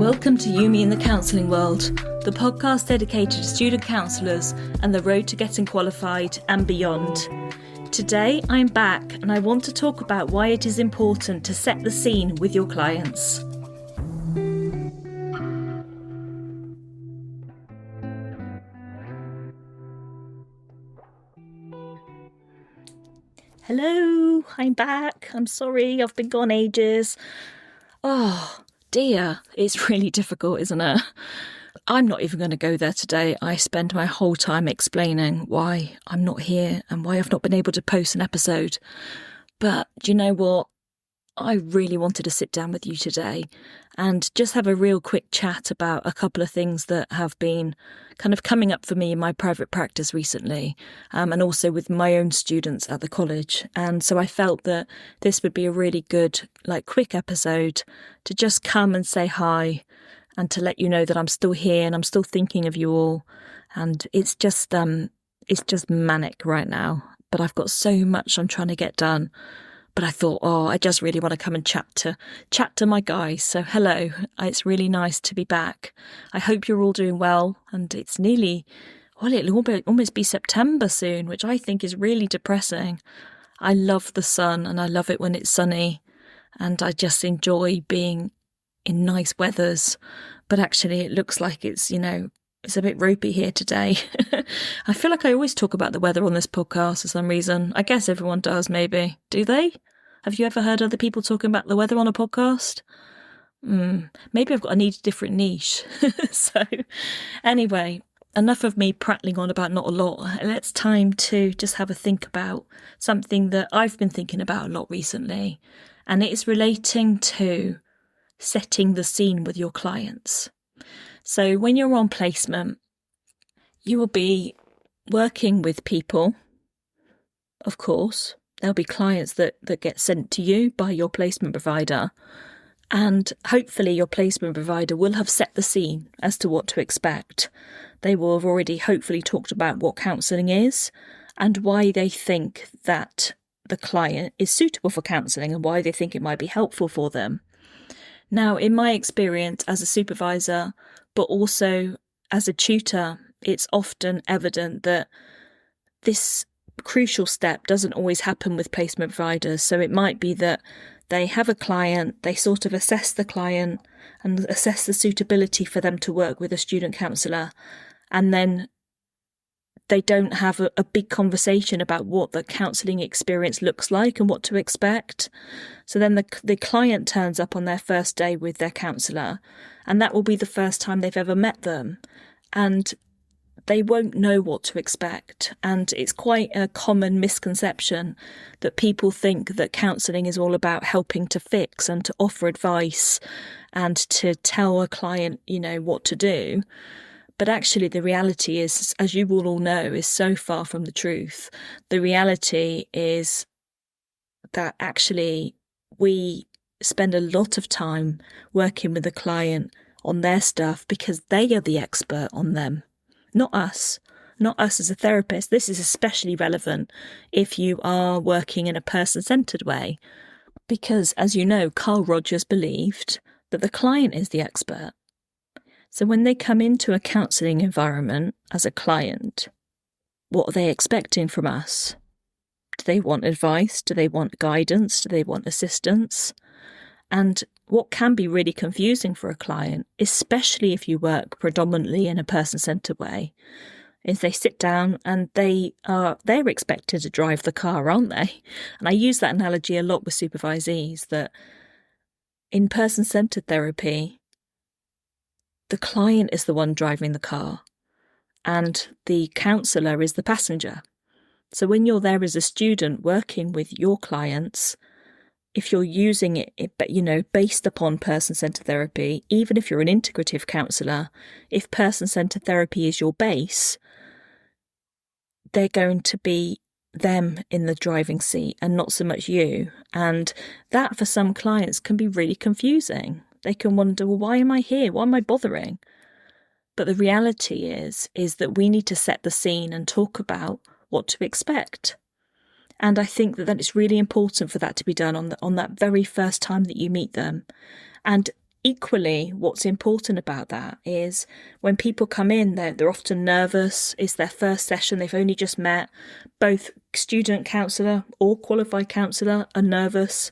Welcome to You, Me in the Counselling World, the podcast dedicated to student counsellors and the road to getting qualified and beyond. Today I'm back and I want to talk about why it is important to set the scene with your clients. Hello, I'm back. I'm sorry, I've been gone ages. Oh dear, it's really difficult, isn't it? I'm not even going to go there today. I spend my whole time explaining why I'm not here and why I've not been able to post an episode. But do you know what? I really wanted to sit down with you today and just have a real quick chat about a couple of things that have been kind of coming up for me in my private practice recently, and also with my own students at the college. And so I felt that this would be a really good, quick episode to just come and say hi and to let you know that I'm still here and I'm still thinking of you all. And it's just manic right now, but I've got so much I'm trying to get done. But I thought, I just really want to come and chat to my guys. So hello, it's really nice to be back. I hope you're all doing well. And it's nearly, it'll almost be September soon, which I think is really depressing. I love the sun and I love it when it's sunny. And I just enjoy being in nice weathers. But actually it looks like it's a bit ropey here today. I feel like I always talk about the weather on this podcast for some reason. I guess everyone does, maybe. Do they? Have you ever heard other people talking about the weather on a podcast? Maybe I need a different niche. So anyway, enough of me prattling on about not a lot. It's time to just have a think about something that I've been thinking about a lot recently. And it is relating to setting the scene with your clients. So when you're on placement, you will be working with people, of course. There'll be clients that get sent to you by your placement provider. And hopefully your placement provider will have set the scene as to what to expect. They will have already hopefully talked about what counselling is and why they think that the client is suitable for counselling and why they think it might be helpful for them. Now, in my experience as a supervisor, but also as a tutor, it's often evident that this crucial step doesn't always happen with placement providers. So it might be that they have a client, they sort of assess the client and assess the suitability for them to work with a student counsellor, and then they don't have a big conversation about what the counselling experience looks like and what to expect. So then the client turns up on their first day with their counsellor, and that will be the first time they've ever met them. And they won't know what to expect. And it's quite a common misconception that people think that counselling is all about helping to fix and to offer advice and to tell a client, what to do. But actually the reality is, as you will all know, is so far from the truth. The reality is that actually we spend a lot of time working with the client on their stuff because they are the expert on them, not us as a therapist. This is especially relevant if you are working in a person-centred way, because as you know, Carl Rogers believed that the client is the expert. So when they come into a counselling environment as a client, what are they expecting from us? Do they want advice? Do they want guidance? Do they want assistance? And what can be really confusing for a client, especially if you work predominantly in a person-centred way, is they sit down and they're expected to drive the car, aren't they? And I use that analogy a lot with supervisees, that in person-centred therapy, the client is the one driving the car and the counsellor is the passenger. So when you're there as a student working with your clients, if you're using it, based upon person-centred therapy, even if you're an integrative counsellor, if person-centred therapy is your base, they're going to be them in the driving seat and not so much you. And that for some clients can be really confusing. They can wonder, well, why am I here? Why am I bothering? But the reality is that we need to set the scene and talk about what to expect. And I think that it's really important for that to be done on that very first time that you meet them. And equally, what's important about that is when people come in, they're often nervous. It's their first session. They've only just met. Both student counsellor or qualified counsellor are nervous,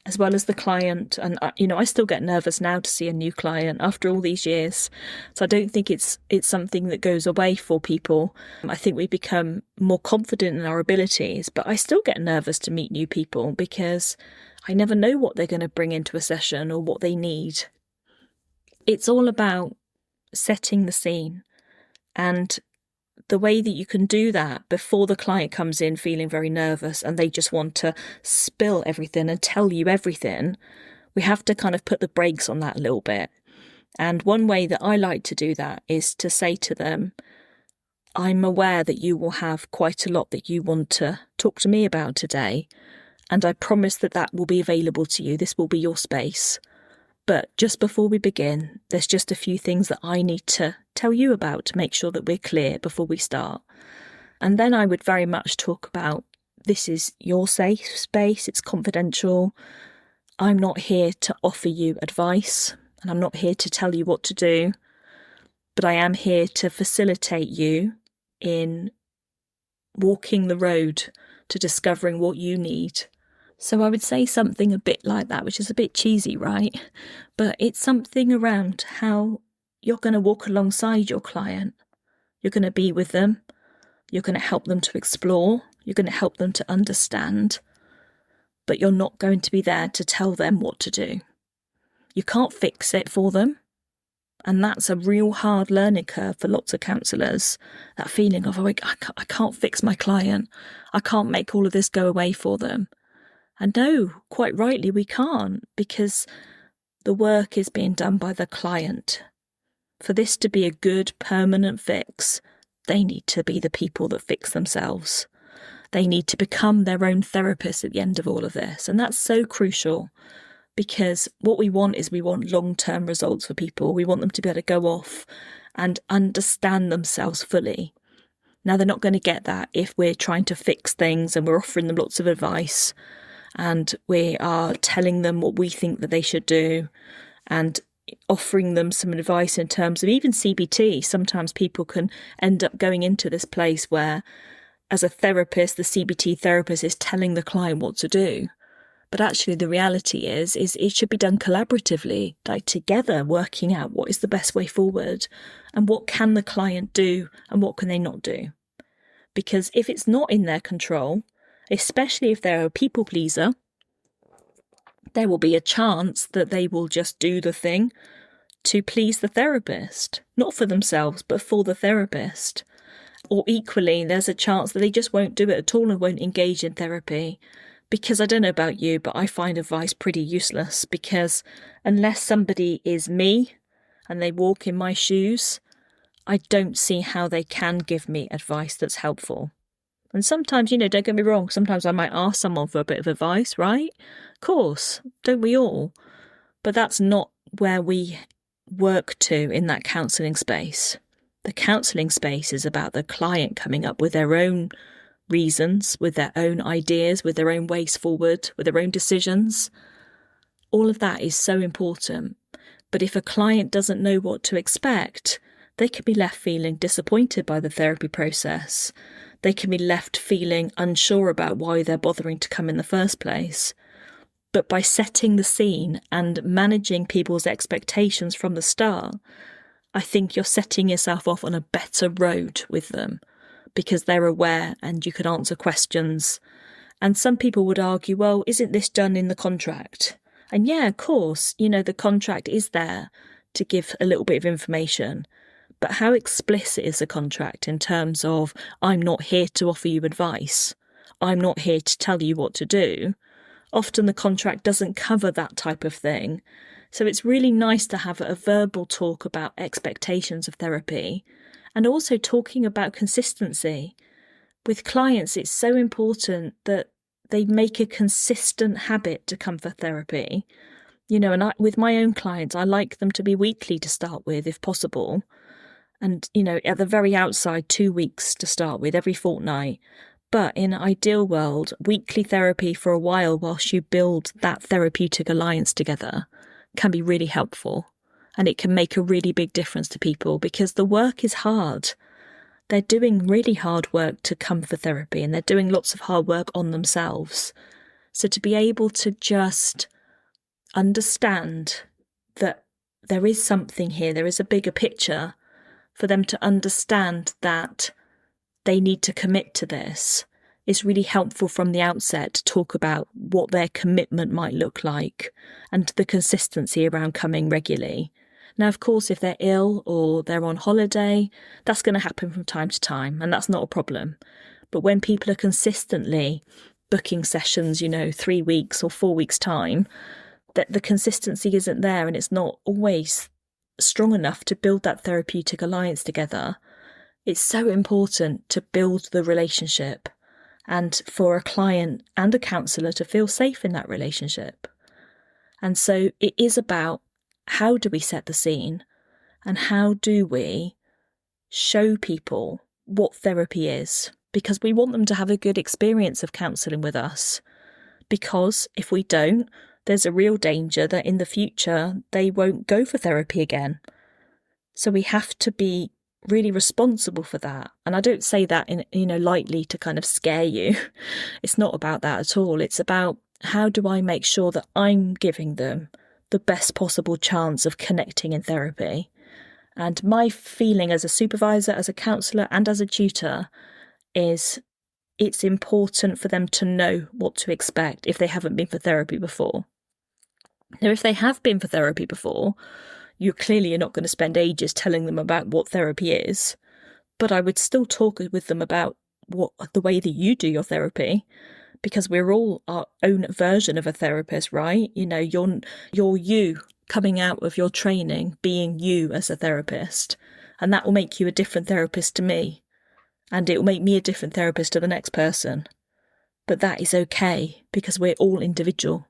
as well as the client. And, I still get nervous now to see a new client after all these years. So I don't think it's something that goes away for people. I think we become more confident in our abilities, but I still get nervous to meet new people because I never know what they're going to bring into a session or what they need. It's all about setting the scene, and the way that you can do that before the client comes in feeling very nervous and they just want to spill everything and tell you everything, we have to kind of put the brakes on that a little bit. And one way that I like to do that is to say to them, I'm aware that you will have quite a lot that you want to talk to me about today, and I promise that will be available to you. This will be your space. But just before we begin, there's just a few things that I need to tell you about to make sure that we're clear before we start. And then I would very much talk about, this is your safe space, it's confidential. I'm not here to offer you advice, and I'm not here to tell you what to do, but I am here to facilitate you in walking the road to discovering what you need. So I would say something a bit like that, which is a bit cheesy, right? But it's something around how you're going to walk alongside your client. You're going to be with them. You're going to help them to explore. You're going to help them to understand. But you're not going to be there to tell them what to do. You can't fix it for them. And that's a real hard learning curve for lots of counsellors. That feeling of, I can't fix my client. I can't make all of this go away for them. And no, quite rightly, we can't, because the work is being done by the client. For this to be a good, permanent fix, they need to be the people that fix themselves. They need to become their own therapist at the end of all of this. And that's so crucial, because what we want long-term results for people. We want them to be able to go off and understand themselves fully. Now, they're not going to get that if we're trying to fix things and we're offering them lots of advice, and we are telling them what we think that they should do and offering them some advice in terms of even CBT. Sometimes people can end up going into this place where, as a therapist, the CBT therapist is telling the client what to do. But actually the reality is it should be done collaboratively, like together, working out what is the best way forward and what can the client do and what can they not do. Because if it's not in their control, especially if they're a people pleaser, there will be a chance that they will just do the thing to please the therapist, not for themselves, but for the therapist. Or equally, there's a chance that they just won't do it at all and won't engage in therapy. Because I don't know about you, but I find advice pretty useless, because unless somebody is me and they walk in my shoes, I don't see how they can give me advice that's helpful. And sometimes, don't get me wrong, sometimes I might ask someone for a bit of advice, right? Of course, don't we all? But that's not where we work to in that counselling space. The counselling space is about the client coming up with their own reasons, with their own ideas, with their own ways forward, with their own decisions. All of that is so important. But if a client doesn't know what to expect, they can be left feeling disappointed by the therapy process. They can be left feeling unsure about why they're bothering to come in the first place. But by setting the scene and managing people's expectations from the start, I think you're setting yourself off on a better road with them, because they're aware and you can answer questions. And some people would argue, well, isn't this done in the contract? And yeah, of course, the contract is there to give a little bit of information. But how explicit is the contract in terms of, I'm not here to offer you advice, I'm not here to tell you what to do? Often the contract doesn't cover that type of thing. So it's really nice to have a verbal talk about expectations of therapy, and also talking about consistency. With clients, it's so important that they make a consistent habit to come for therapy. With my own clients, I like them to be weekly to start with, if possible. And, at the very outside, 2 weeks to start with, every fortnight. But in an ideal world, weekly therapy for a while whilst you build that therapeutic alliance together. can be really helpful, and it can make a really big difference to people because the work is hard. They're doing really hard work to come for therapy, and they're doing lots of hard work on themselves. So to be able to just understand that there is something here, there is a bigger picture, for them to understand that they need to commit to this, is really helpful from the outset to talk about what their commitment might look like and the consistency around coming regularly. Now, of course, if they're ill or they're on holiday, that's going to happen from time to time, and that's not a problem. But when people are consistently booking sessions, 3 weeks or 4 weeks' time, that the consistency isn't there, and it's not always strong enough to build that therapeutic alliance together. It's so important to build the relationship and for a client and a counsellor to feel safe in that relationship. And so it is about, how do we set the scene, and how do we show people what therapy is? Because we want them to have a good experience of counselling with us. Because if we don't, there's a real danger that in the future they won't go for therapy again. So we have to be really responsible for that. And I don't say that in lightly to kind of scare you. It's not about that at all. It's about, how do I make sure that I'm giving them the best possible chance of connecting in therapy? And my feeling as a supervisor, as a counsellor, and as a tutor is, it's important for them to know what to expect if they haven't been for therapy before. Now, if they have been for therapy before, you clearly are not going to spend ages telling them about what therapy is, but I would still talk with them about the way that you do your therapy, because we're all our own version of a therapist, right? You're you coming out of your training, being you as a therapist, and that will make you a different therapist to me, and it will make me a different therapist to the next person. But that is okay, because we're all individual,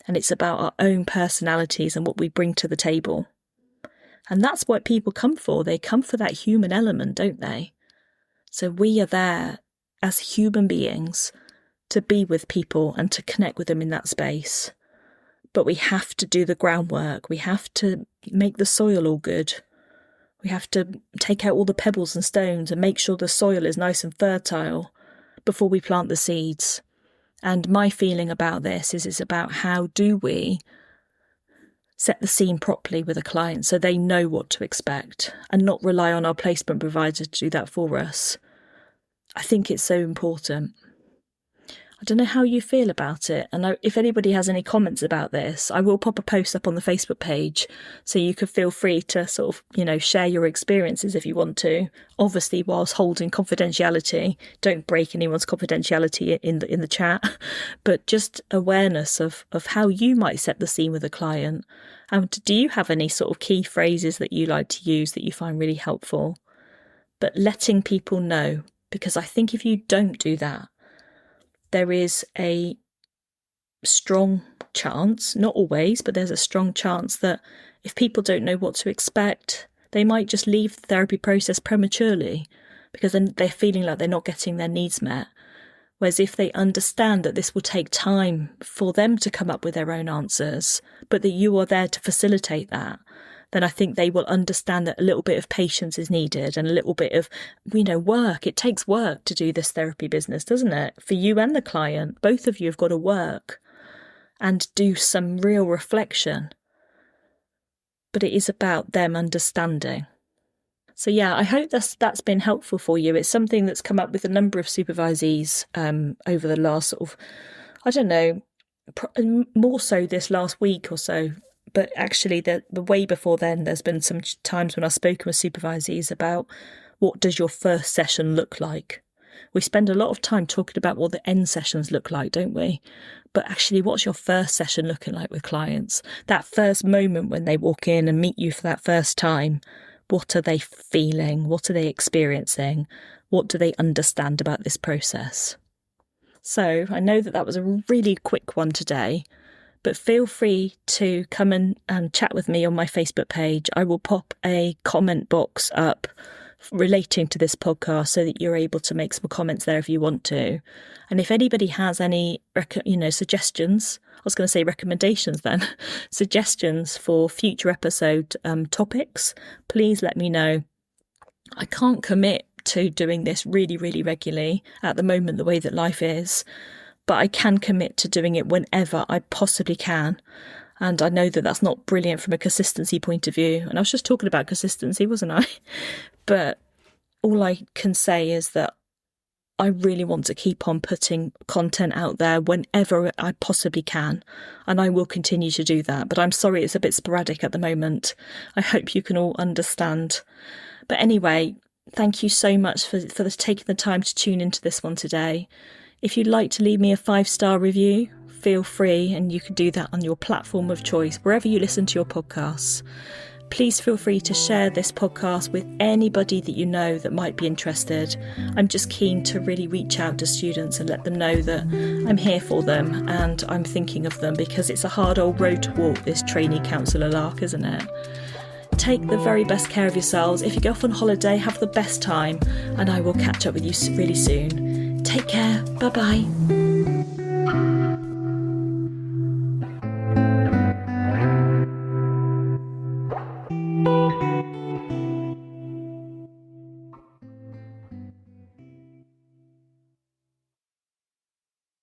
and it's about our own personalities and what we bring to the table. And that's what people come for. They come for that human element, don't they? So we are there as human beings to be with people and to connect with them in that space. But we have to do the groundwork. We have to make the soil all good. We have to take out all the pebbles and stones and make sure the soil is nice and fertile before we plant the seeds. And my feeling about this is, it's about, how do we set the scene properly with a client so they know what to expect, and not rely on our placement provider to do that for us. I think it's so important. I don't know how you feel about it, and if anybody has any comments about this, I will pop a post up on the Facebook page, so you could feel free to sort of, share your experiences if you want to. Obviously, whilst holding confidentiality, don't break anyone's confidentiality in the chat, but just awareness of how you might set the scene with a client. And do you have any sort of key phrases that you like to use that you find really helpful? But letting people know, because I think if you don't do that, there is a strong chance, not always, but there's a strong chance that if people don't know what to expect, they might just leave the therapy process prematurely, because then they're feeling like they're not getting their needs met. Whereas if they understand that this will take time for them to come up with their own answers, but that you are there to facilitate that, then I think they will understand that a little bit of patience is needed, and a little bit of, work. It takes work to do this therapy business, doesn't it? For you and the client, both of you have got to work and do some real reflection. But it is about them understanding. So yeah, I hope that's been helpful for you. It's something that's come up with a number of supervisees over the last sort of, I don't know, more so this last week or so. But actually, the way before then, there's been some times when I've spoken with supervisees about, what does your first session look like? We spend a lot of time talking about what the end sessions look like, don't we? But actually, what's your first session looking like with clients? That first moment when they walk in and meet you for that first time, what are they feeling? What are they experiencing? What do they understand about this process? So I know that was a really quick one today, but feel free to come and chat with me on my Facebook page. I will pop a comment box up relating to this podcast so that you're able to make some comments there if you want to. And if anybody has any, suggestions, I was going to say recommendations then, suggestions for future episode topics, please let me know. I can't commit to doing this really, really regularly at the moment, the way that life is, but I can commit to doing it whenever I possibly can. And I know that that's not brilliant from a consistency point of view. And I was just talking about consistency, wasn't I? But all I can say is that I really want to keep on putting content out there whenever I possibly can. And I will continue to do that. But I'm sorry it's a bit sporadic at the moment. I hope you can all understand. But anyway, thank you so much for taking the time to tune into this one today. If you'd like to leave me a 5-star review, feel free, and you can do that on your platform of choice, wherever you listen to your podcasts. Please feel free to share this podcast with anybody that you know that might be interested. I'm just keen to really reach out to students and let them know that I'm here for them and I'm thinking of them, because it's a hard old road to walk, this trainee counsellor lark, isn't it? Take the very best care of yourselves. If you go off on holiday, have the best time, and I will catch up with you really soon. Take care. Bye-bye.